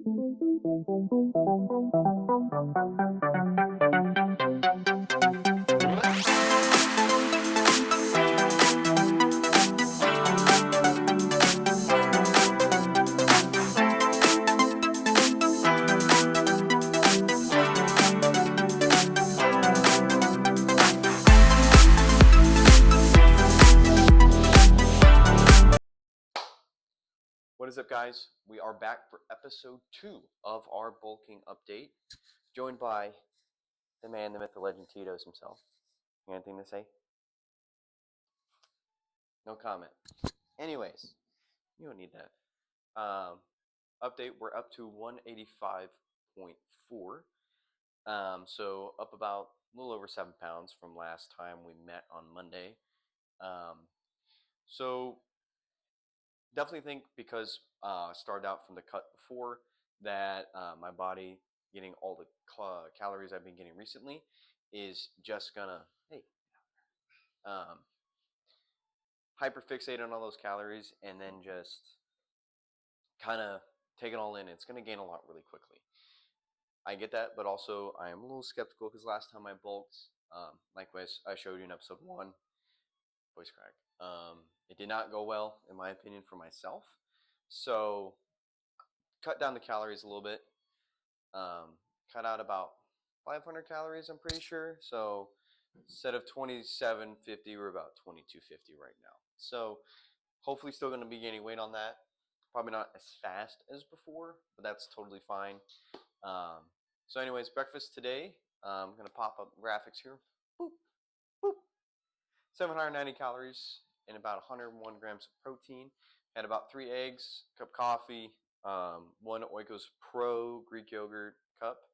What is up, guys? We are back for episode 2 of our bulking update, joined by the man, the myth, the legend, Tito's himself. You got anything to say? No comment. Anyways, you don't need that. Update, we're up to 185.4. So up about a little over 7 pounds from last time we met on Monday. So definitely think, because started out from the cut before, that my body getting all the calories I've been getting recently is just gonna hyperfixate on all those calories and then just kind of take it all in. It's gonna gain a lot really quickly. I get that, but also I am a little skeptical because last time I bulked, like I showed you in episode 1, voice crack. It did not go well, in my opinion, for myself. So cut down the calories a little bit. Cut out about 500 calories, I'm pretty sure. So instead of 2750, we're about 2250 right now. So hopefully still going to be gaining weight on that. Probably not as fast as before, but that's totally fine. So anyways, breakfast today, I'm going to pop up graphics here. Boop, boop. 790 calories and about 101 grams of protein. Had about 3 eggs, cup of coffee, 1 Oikos Pro Greek yogurt cup,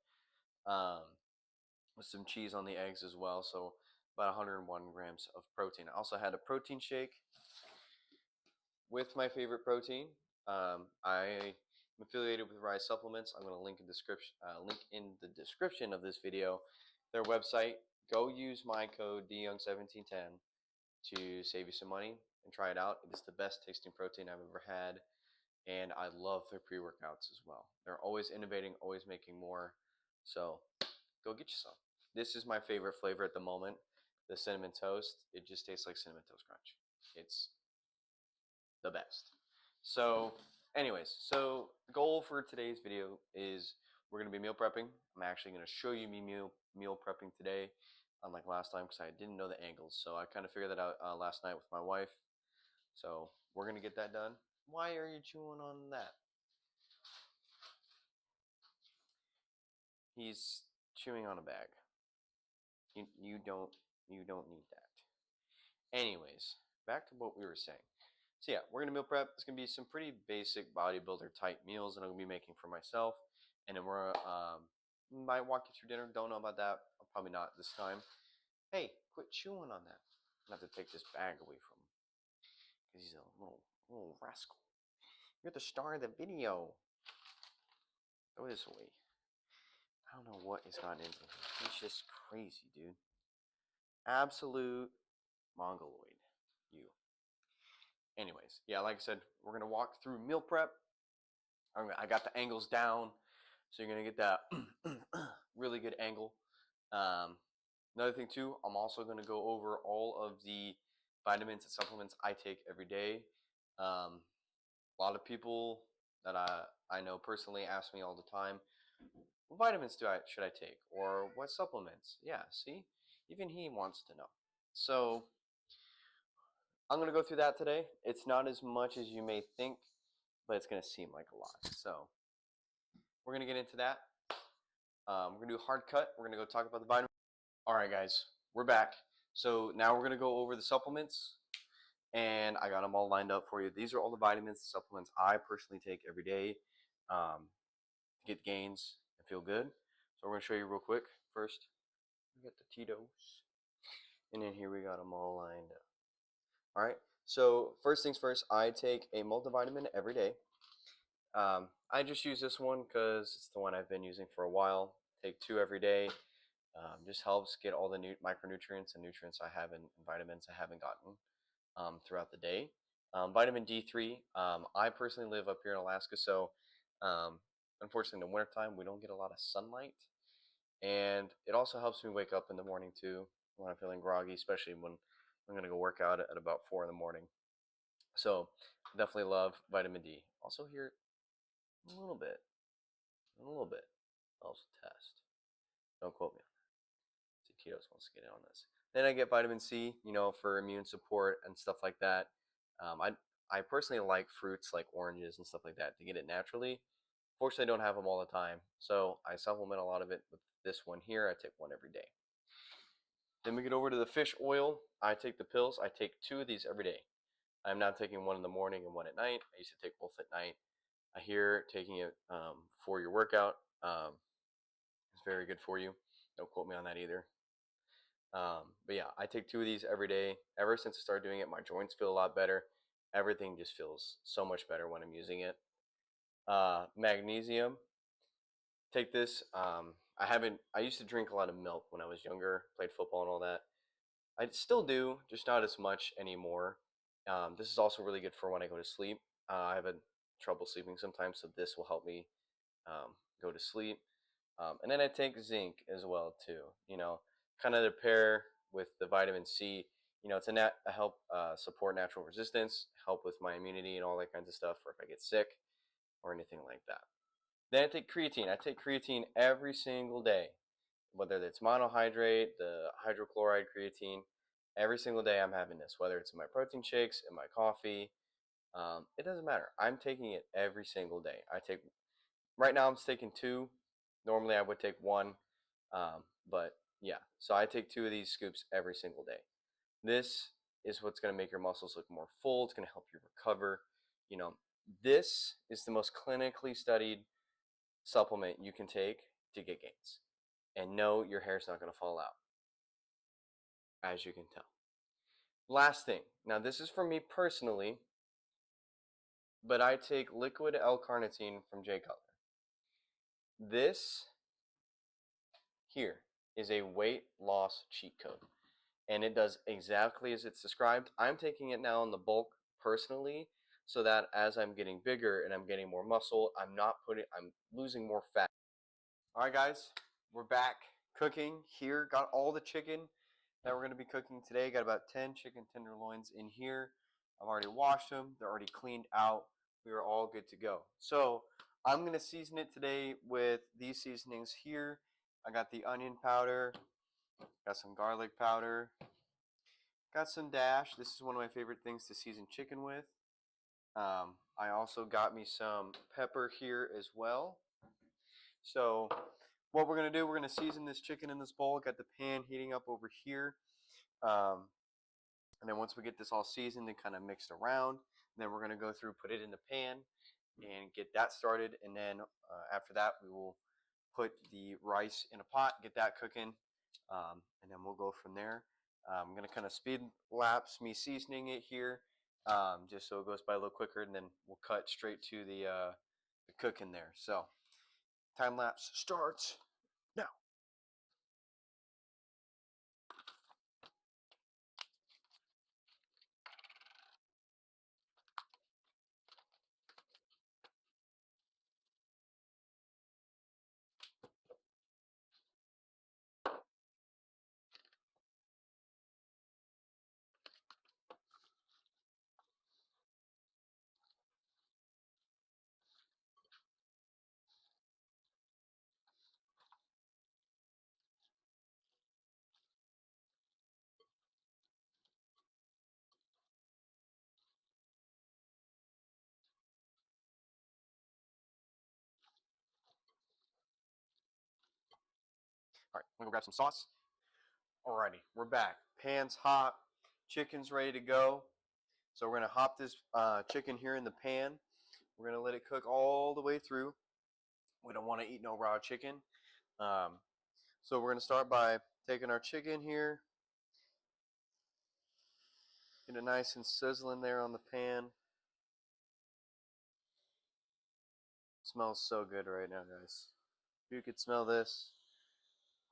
with some cheese on the eggs as well. So about 101 grams of protein. I also had a protein shake with my favorite protein. I am affiliated with Rise Supplements. I'm going to link in the description of this video their website. Go use my code DYoung1710 to save you some money and try it out. It is the best tasting protein I've ever had, and I love their pre-workouts as well. They're always innovating, always making more, so go get you some. This is my favorite flavor at the moment, the cinnamon toast. It just tastes like Cinnamon Toast Crunch. It's the best. So anyways, so the goal for today's video is we're going to be meal prepping. I'm actually going to show you me meal prepping today, unlike last time, because I didn't know the angles. So I kind of figured that out last night with my wife. So we're going to get that done. Why are you chewing on that? He's chewing on a bag. You don't need that. Anyways, back to what we were saying. So yeah, we're gonna meal prep. It's gonna be some pretty basic bodybuilder type meals that I'm gonna be making for myself, and then we're might walk you through dinner. Don't know about that. Probably not this time. Hey, quit chewing on that. I'm gonna have to take this bag away from him because he's a little rascal. You're the star of the video. Throw this away. I don't know what has gotten into him. He's just crazy, dude. Absolute mongoloid. You. Anyways, yeah, like I said, we're going to walk through meal prep. I got the angles down, so you're going to get that really good angle. Another thing, too, I'm also going to go over all of the vitamins and supplements I take every day. A lot of people that I know personally ask me all the time, what vitamins should I take? Or what supplements? Yeah, see? Even he wants to know. So I'm going to go through that today. It's not as much as you may think, but it's going to seem like a lot. So we're going to get into that. We're going to do a hard cut. We're going to go talk about the vitamins. All right, guys, we're back. So now we're going to go over the supplements, and I got them all lined up for you. These are all the vitamins and supplements I personally take every day to get gains and feel good. So we're going to show you real quick. First, we got the Tito's, and then here we got them all lined up. All right, so first things first, I take a multivitamin every day. I just use this one because it's the one I've been using for a while. Take 2 every day. Just helps get all the micronutrients and nutrients I have and vitamins I haven't gotten throughout the day. Vitamin D3. I personally live up here in Alaska, so unfortunately, in the wintertime, we don't get a lot of sunlight. And it also helps me wake up in the morning too when I'm feeling groggy, especially when I'm going to go work out at about 4 in the morning. So definitely love vitamin D. Also here a little bit, also test. Don't quote me on that. See, Tito's wants to get in on this. Then I get vitamin C, for immune support and stuff like that. I personally like fruits like oranges and stuff like that to get it naturally. Fortunately, I don't have them all the time, so I supplement a lot of it with this one here. I take one every day. Then we get over to the fish oil. I take the pills. I take 2 of these every day. I'm now taking one in the morning and one at night. I used to take both at night. I hear taking it for your workout is very good for you. Don't quote me on that either. But yeah, I take 2 of these every day. Ever since I started doing it, my joints feel a lot better. Everything just feels so much better when I'm using it. Magnesium. Take this. I used to drink a lot of milk when I was younger, played football and all that. I still do, just not as much anymore. This is also really good for when I go to sleep. I have trouble sleeping sometimes, so this will help me go to sleep. And then I take zinc as well too. Kind of to pair with the vitamin C. To help support natural resistance, help with my immunity and all that kinds of stuff, or if I get sick or anything like that. Then I take creatine. I take creatine every single day, whether it's monohydrate, the hydrochloride creatine. Every single day I'm having this, whether it's in my protein shakes, in my coffee. It doesn't matter. I'm taking it every single day. Right now I'm taking 2. Normally I would take 1, but yeah. So I take 2 of these scoops every single day. This is what's going to make your muscles look more full. It's going to help you recover. This is the most clinically studied supplement you can take to get gains. And no, your hair's not going to fall out, as you can tell. Last thing. Now, this is for me personally, but I take liquid L-carnitine from Jay Cutler. This here is a weight loss cheat code, and it does exactly as it's described. I'm taking it now in the bulk personally, so that as I'm getting bigger and I'm getting more muscle, I'm losing more fat. All right, guys, we're back cooking here. Got all the chicken that we're going to be cooking today. Got about 10 chicken tenderloins in here. I've already washed them. They're already cleaned out. We are all good to go. So I'm going to season it today with these seasonings here. I got the onion powder, got some garlic powder, got some dash. This is one of my favorite things to season chicken with. I also got me some pepper here as well. So what we're going to do, we're going to season this chicken in this bowl. Got the pan heating up over here. And then once we get this all seasoned and kind of mixed around, then we're going to go through, put it in the pan and get that started. And then after that, we will put the rice in a pot, get that cooking, and then we'll go from there. I'm going to kind of speed lapse me seasoning it here, just so it goes by a little quicker, and then we'll cut straight to the cooking there. So time lapse starts now. All right, I'm gonna go grab some sauce. Alrighty, we're back. Pan's hot, chicken's ready to go. So we're gonna hop this chicken here in the pan. We're gonna let it cook all the way through. We don't want to eat no raw chicken. So we're gonna start by taking our chicken here, get it nice and sizzling there on the pan. Smells so good right now, guys. If you could smell this.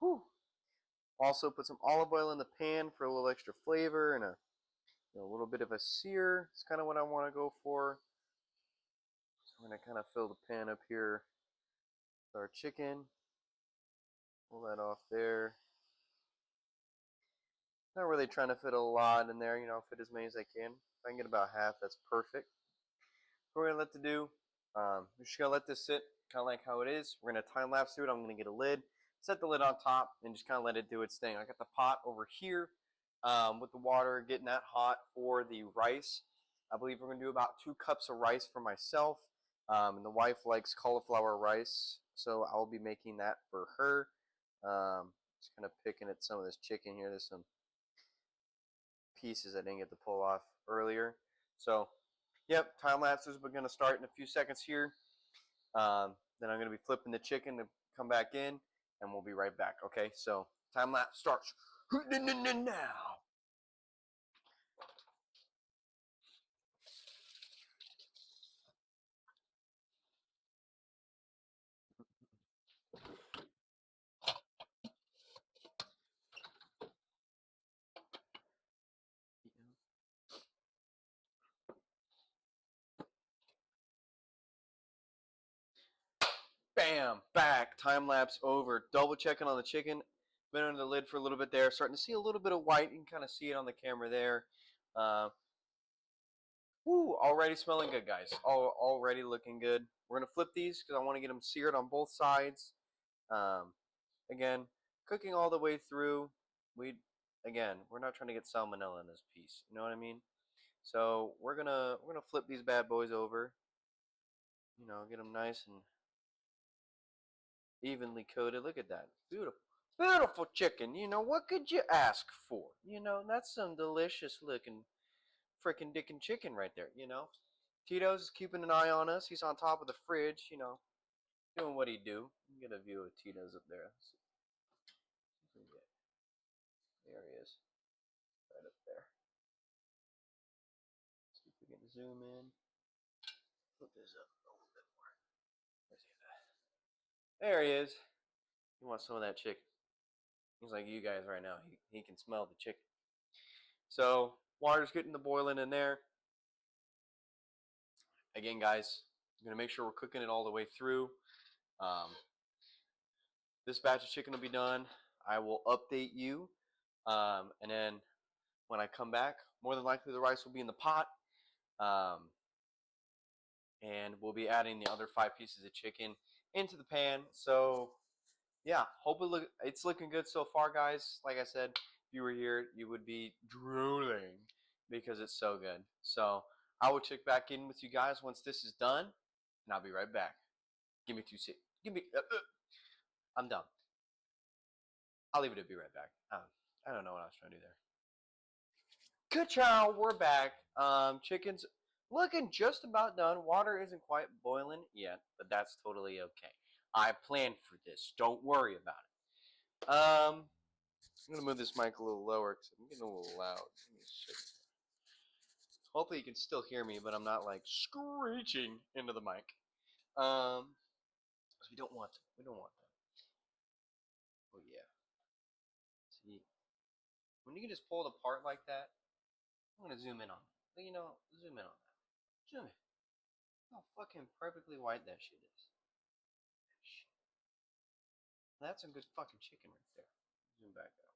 Whew. Also put some olive oil in the pan for a little extra flavor and a little bit of a sear. It's kind of what I want to go for. So I'm going to kind of fill the pan up here our chicken. Pull that off there. Not really trying to fit a lot in there, you know, fit as many as I can. If I can get about half, that's perfect. What we're gonna let to do, we're just gonna let this sit kind of like how it is. We're gonna time lapse through it. I'm gonna get a lid, set the lid on top, and just kind of let it do its thing. I got the pot over here with the water getting that hot for the rice. I believe we're gonna do about 2 cups of rice for myself, and the wife likes cauliflower rice, so I'll be making that for her. Just kind of picking at some of this chicken here. There's some pieces I didn't get to pull off earlier. So, yep, time lapses. We're going to start in a few seconds here. Then I'm going to be flipping the chicken to come back in, and we'll be right back. Okay, so time lapse starts now. Bam, back. Time lapse over. Double checking on the chicken. Been under the lid for a little bit there. Starting to see a little bit of white. You can kind of see it on the camera there. Woo, already smelling good, guys. Already looking good. We're going to flip these because I want to get them seared on both sides. Again, cooking all the way through. We're not trying to get salmonella in this piece. You know what I mean? So we're gonna flip these bad boys over. You know, get them nice and evenly coated. Look at that, beautiful, beautiful chicken. You know, what could you ask for? You know, that's some delicious looking freaking dickin' chicken right there. You know, Tito's is keeping an eye on us. He's on top of the fridge. You know, doing what he do. Get a view of Tito's up there. Let's see. There he is, right up there. See if we can zoom in. Put this up a little bit more. There he is. He wants some of that chicken. He's like you guys right now. He can smell the chicken. So water's getting the boiling in there. Again, guys, I'm gonna make sure we're cooking it all the way through. This batch of chicken will be done. I will update you, and then when I come back, more than likely the rice will be in the pot, and we'll be adding the other 5 pieces of chicken into the pan. So yeah, hopefully it's looking good so far, guys. Like I said, if you were here, you would be drooling because it's so good. So I will check back in with you guys once this is done, and I'll be right back. Give me 2 seconds. I'm done. I'll leave it to be right back. I don't know what I was trying to do there. Good chow, we're back. Chicken's looking just about done. Water isn't quite boiling yet, but that's totally okay. I planned for this. Don't worry about it. I'm gonna move this mic a little lower because I'm getting a little loud. Hopefully you can still hear me, but I'm not like screeching into the mic. Because we don't want that. We don't want that. Oh yeah. See, when you can just pull it apart like that, I'm gonna zoom in on it. You know, zoom in on that. Zoom in. How fucking perfectly white that shit is. That's some good fucking chicken right there. Zoom back out.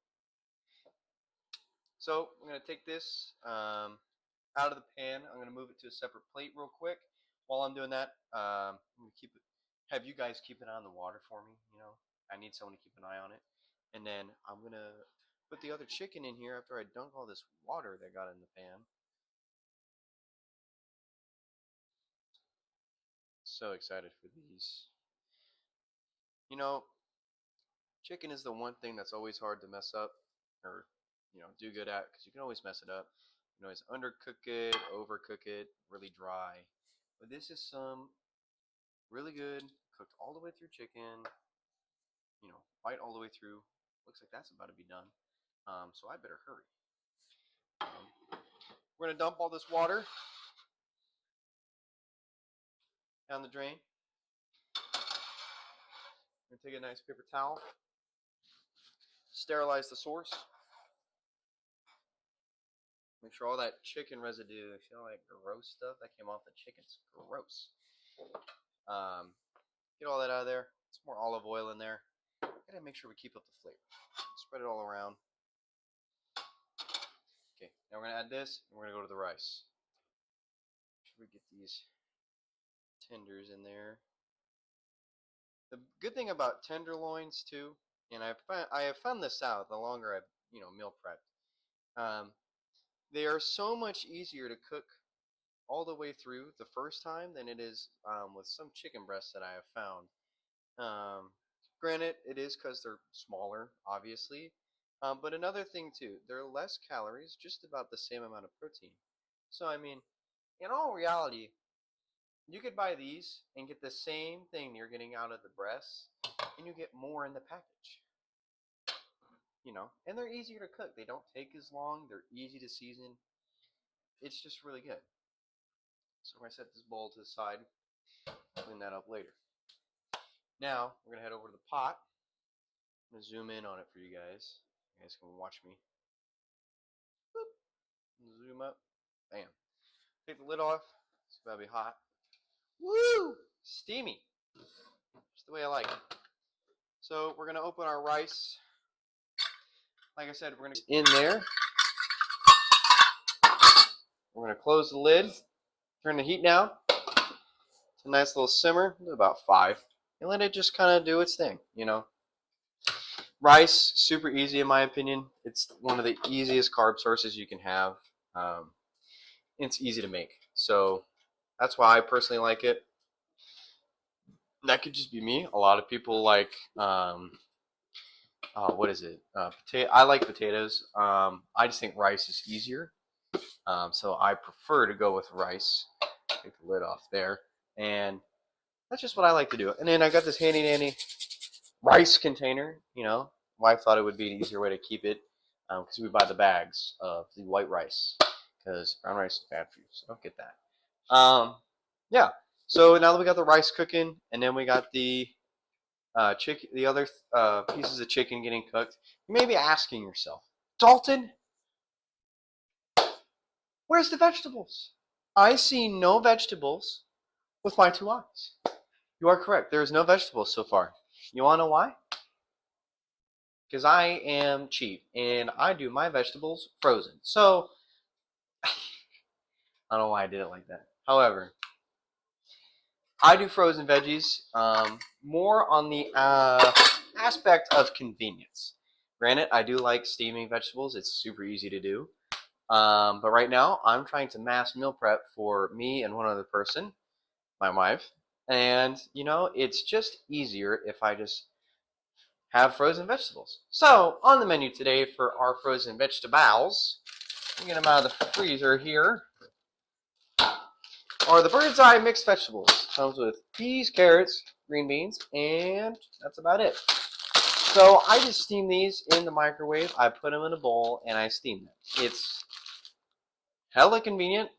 So I'm gonna take this out of the pan. I'm gonna move it to a separate plate real quick. While I'm doing that, I'm gonna have you guys keep an eye on the water for me. You know, I need someone to keep an eye on it. And then I'm gonna put the other chicken in here after I dunk all this water that got in the pan. So excited for these. You know, chicken is the one thing that's always hard to mess up or, you know, do good at because you can always mess it up. You can always undercook it, overcook it, really dry. But this is some really good, cooked all the way through chicken, you know, white all the way through. Looks like that's about to be done. So I better hurry. We're going to dump all this water down the drain. We're going to take a nice paper towel, sterilize the source. Make sure all that chicken residue, you know, like gross stuff that came off the chicken's gross. Get all that out of there. some more olive oil in there. Gotta make sure we keep up the flavor. Spread it all around. Okay, now we're gonna add this, and we're gonna go to the rice. Make sure we get these tenders in there. The good thing about tenderloins too, and I have found this out the longer I've meal prepped. They are so much easier to cook all the way through the first time than it is with some chicken breasts that I have found. Granted, it is because they're smaller, obviously, but another thing too, they're less calories, just about the same amount of protein. So I mean, in all reality, you could buy these and get the same thing you're getting out of the breasts, and you get more in the package. And they're easier to cook. They don't take as long. They're easy to season. It's just really good. So we're gonna set this bowl to the side, clean that up later. Now we're gonna head over to the pot. I'm gonna zoom in on it for you guys. You guys can watch me. Boop. Zoom up. Bam. Take the lid off. It's about to be hot. Woo! Steamy. Just the way I like it. So we're gonna open our rice. Like I said, we're gonna in there. We're gonna close the lid. Turn the heat down. It's a nice little simmer. About 5. And let it just kind of do its thing. Rice, super easy in my opinion. It's one of the easiest carb sources you can have. It's easy to make. So that's why I personally like it. That could just be me. A lot of people like, what is it? I like potatoes. I just think rice is easier. So I prefer to go with rice. Take the lid off there. And that's just what I like to do. And then I got this handy dandy rice container. Wife thought it would be an easier way to keep it because we buy the bags of the white rice because brown rice is bad for you, so don't get that. Yeah. So now that we got the rice cooking, and then we got the chicken, the other pieces of chicken getting cooked, you may be asking yourself, Dalton, where's the vegetables? I see no vegetables with my 2 eyes. You are correct. There is no vegetables so far. You want to know why? Because I am cheap, and I do my vegetables frozen. So, I don't know why I did it like that. However, I do frozen veggies more on the aspect of convenience. Granted, I do like steaming vegetables. It's super easy to do. But right now, I'm trying to mass meal prep for me and one other person, my wife. And, it's just easier if I just have frozen vegetables. So, on the menu today for our frozen vegetables, get them out of the freezer here, are the Bird's Eye mixed vegetables. Comes with peas, carrots, green beans, and that's about it. So I just steam these in the microwave. I put them in a bowl and I steam them. It's hella convenient.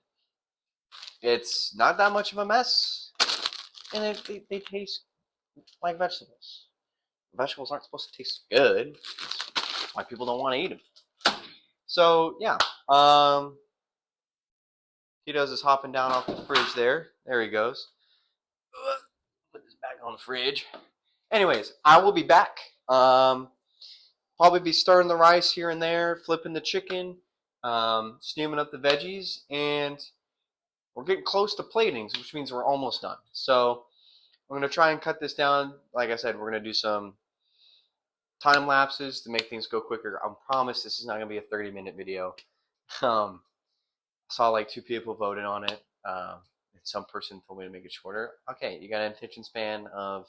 It's not that much of a mess, and they taste like vegetables. Vegetables aren't supposed to taste good. That's why people don't want to eat them. So yeah, Tito's is hopping down off the fridge there. There he goes. Put this back on the fridge. Anyways, I will be back. Probably be stirring the rice here and there, flipping the chicken, steaming up the veggies, and we're getting close to platings, which means we're almost done. So I'm going to try and cut this down. Like I said, we're going to do some time lapses to make things go quicker. I promise this is not going to be a 30-minute video. I saw like 2 people voted on it. Some person told me to make it shorter. Okay, you got an attention span of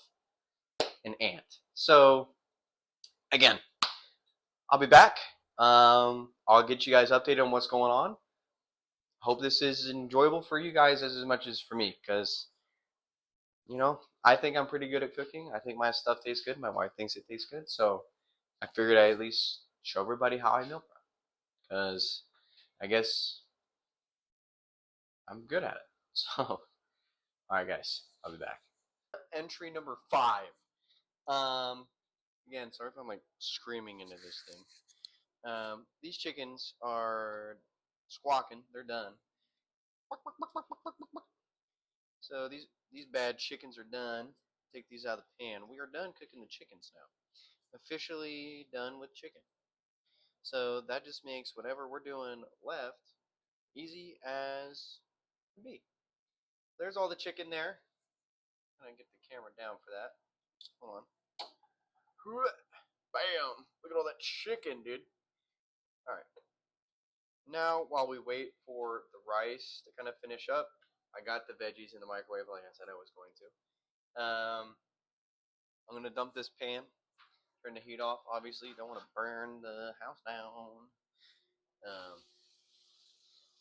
an ant. So again, I'll be back. I'll get you guys updated on what's going on. Hope this is enjoyable for you guys as much as for me, because I think I'm pretty good at cooking. I think my stuff tastes good. My wife thinks it tastes good, so I figured I'd at least show everybody how I meal prep, because I guess I'm good at it. So, all right, guys, I'll be back. Entry number 5. Again, sorry if I'm like screaming into this thing. These chickens are squawking. They're done. So these bad chickens are done. take these out of the pan. We are done cooking the chickens now. Officially done with chicken. So that just makes whatever we're doing left easy as can be. There's all the chicken there. I'm gonna get the camera down for that. Hold on. Bam! Look at all that chicken, dude. Alright. Now, while we wait for the rice to kind of finish up, I got the veggies in the microwave like I said I was going to. I'm going to dump this pan, turn the heat off. Obviously, you don't want to burn the house down.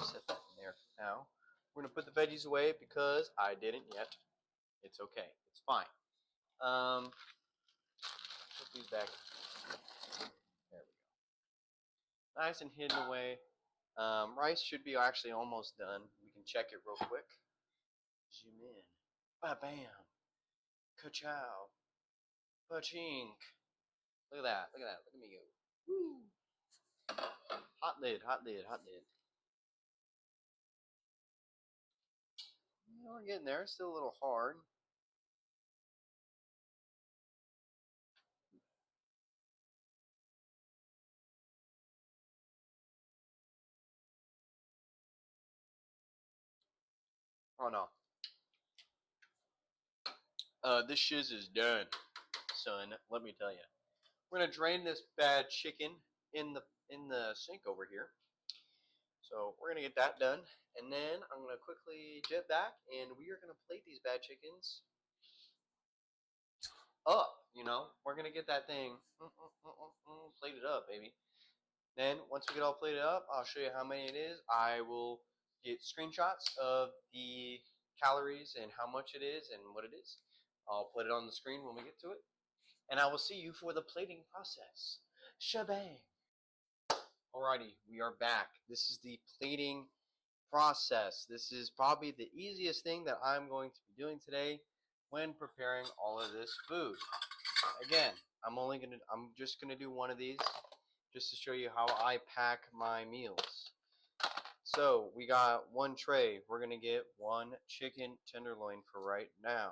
Set that in there for now. We're going to put the veggies away because I didn't yet. It's okay. It's fine. Put these back. There we go. Nice and hidden away. Rice should be actually almost done. We can check it real quick. Zoom in. Ba-bam. Ka-chow. Pachink. Look at that. Look at that. Look at me go. Woo. Hot lid. Hot lid. Hot lid. We're getting there. It's still a little hard. Oh no. This shiz is done, son. Let me tell you. We're gonna drain this bad chicken in the sink over here. So we're gonna get that done, and then I'm gonna quickly jet back, and we are gonna plate these bad chickens up. You know, we're gonna get that thing plated up, baby. Then once we get all plated up, I'll show you how many it is. I will get screenshots of the calories and how much it is and what it is. I'll put it on the screen when we get to it. And I will see you for the plating process. Shebang! Alrighty, we are back. This is the plating process. This is probably the easiest thing that I'm going to be doing today when preparing all of this food. Again, I'm just gonna do one of these just to show you how I pack my meals. So we got one tray. We're gonna get one chicken tenderloin for right now,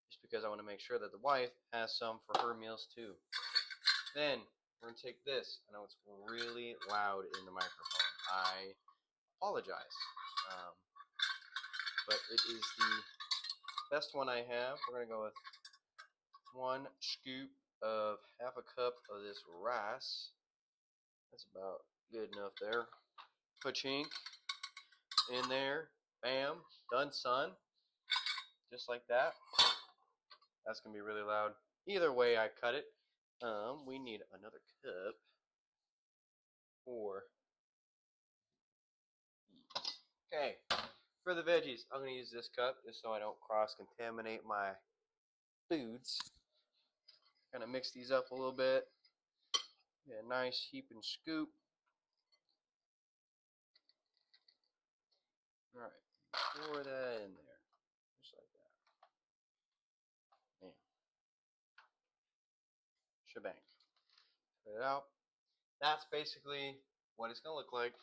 just because I want to make sure that the wife has some for her meals too. Then we're gonna take this. I know it's really loud in the microphone. I apologize, but it is the best one I have. We're gonna go with one scoop of half a cup of this rice. That's about good enough there. Pachink in there. Bam. Done, son. Just like that. That's going to be really loud. Either way I cut it. We need another cup for these. Okay. For the veggies, I'm going to use this cup just so I don't cross-contaminate my foods. Kind of mix these up a little bit. Get a nice heap and scoop. Alright, pour that in there. Just like that. Man. Shebang. Put it out. That's basically what it's going to look like.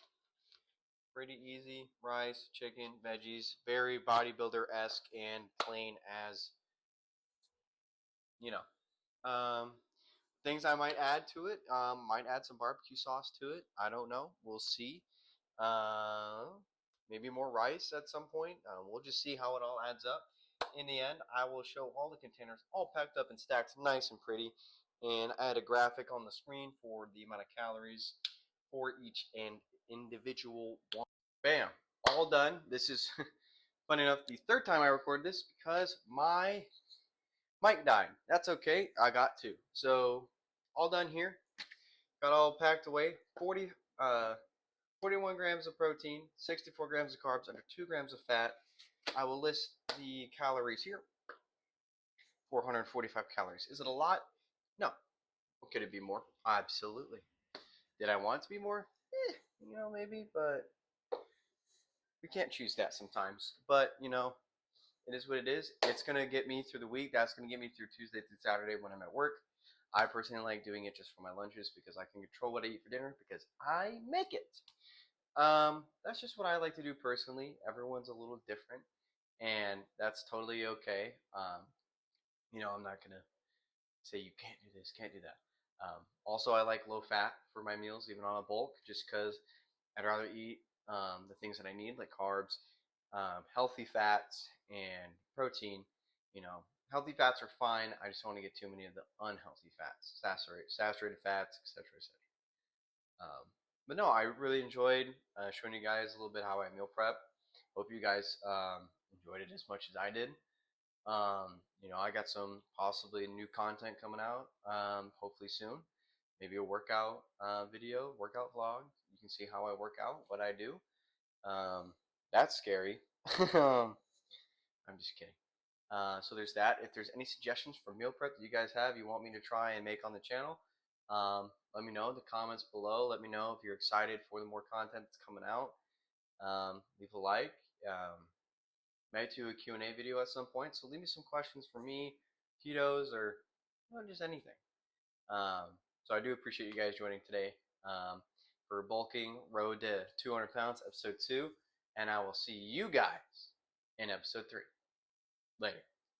Pretty easy. Rice, chicken, veggies. Very bodybuilder-esque and plain as, you know. Things I might add to it. Might add some barbecue sauce to it. I don't know. We'll see. Maybe more rice at some point. We'll just see how it all adds up. In the end, I will show all the containers all packed up and stacked nice and pretty, and add a graphic on the screen for the amount of calories for each and individual one. Bam! All done. This is, funny enough, the third time I recorded this because my mic died. That's okay. I got two. So, all done here. Got all packed away. 41 grams of protein, 64 grams of carbs, under 2 grams of fat. I will list the calories here. 445 calories. Is it a lot? No. Could it be more? Absolutely. Did I want it to be more? You know, maybe, but we can't choose that sometimes. But, you know, it is what it is. It's going to get me through the week. That's going to get me through Tuesday through Saturday when I'm at work. I personally like doing it just for my lunches because I can control what I eat for dinner because I make it. That's just what I like to do personally. Everyone's a little different, and that's totally okay. I'm not gonna say you can't do this, can't do that. Also, I like low fat for my meals, even on a bulk, just because I'd rather eat the things that I need, like carbs, healthy fats, and protein. You know, healthy fats are fine. I just don't want to get too many of the unhealthy fats, saturated fats, etc., etc. But no, I really enjoyed showing you guys a little bit how I meal prep. Hope you guys enjoyed it as much as I did. I got some possibly new content coming out, hopefully soon. Maybe a workout video, workout vlog. You can see how I work out, what I do. That's scary. I'm just kidding. So there's that. If there's any suggestions for meal prep that you guys have you want me to try and make on the channel, let me know in the comments below. Let me know if you're excited for the more content that's coming out. Leave a like. Might do a Q&A video at some point. So leave me some questions for me, Tito's, or just anything. So I do appreciate you guys joining today for Bulking Road to 200 Pounds, Episode 2. And I will see you guys in Episode 3. Later.